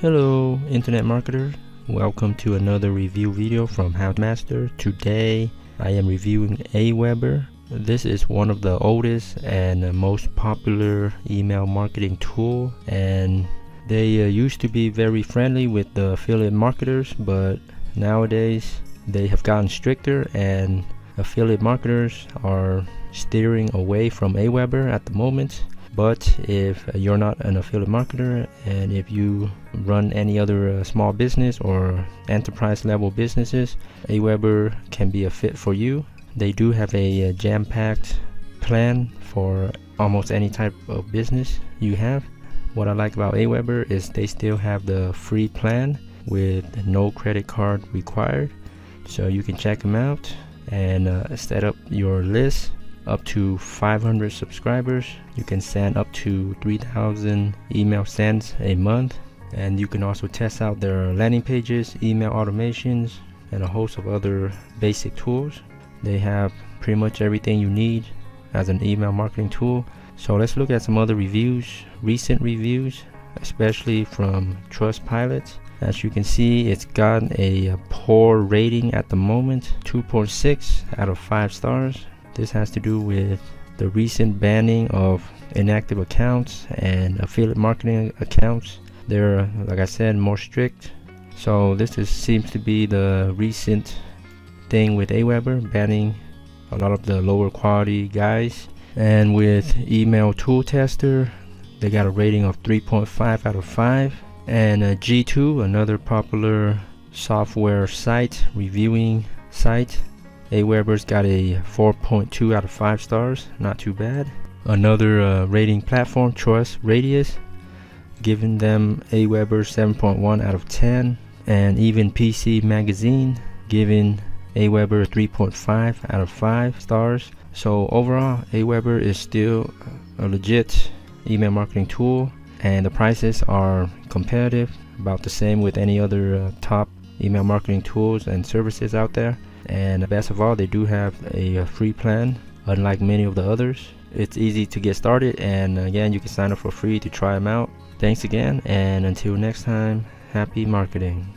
Hello internet marketer, welcome to another review video from Master. Today I am reviewing Aweber. This is one of the oldest and most popular email marketing tool, and they used to be very friendly with the affiliate marketers, but nowadays they have gotten stricter and affiliate marketers are steering away from Aweber at the moment. But if you're not an affiliate marketer and if you run any other small business or enterprise level businesses, Aweber can be a fit for you. They do have a jam-packed plan for almost any type of business you have. What I like about Aweber is they still have the free plan with no credit card required, so you can check them out and set up your list. Up to 500 subscribers, you can send up to 3,000 email sends a month, and you can also test out their landing pages, email automations, and a host of other basic tools. They have pretty much everything you need as an email marketing tool. So let's look at some other reviews, recent reviews, especially from Trustpilot. As you can see, it's got a poor rating at the moment, 2.6 out of 5 stars. This has to do with the recent banning of inactive accounts and affiliate marketing accounts. They're, like I said, more strict. So this seems to be the recent thing with Aweber, banning a lot of the lower quality guys. And with Email Tool Tester, they got a rating of 3.5 out of 5. And G2, another popular software site, reviewing site, Aweber's got a 4.2 out of 5 stars, not too bad. Another rating platform, Trust Radius, giving them Aweber 7.1 out of 10. And even PC Magazine giving Aweber 3.5 out of 5 stars. So overall, Aweber is still a legit email marketing tool, and the prices are competitive, about the same with any other top email marketing tools and services out there. And best of all, they do have a free plan, unlike many of the others. It's easy to get started, and again, you can sign up for free to try them out. Thanks again, and until next time, happy marketing.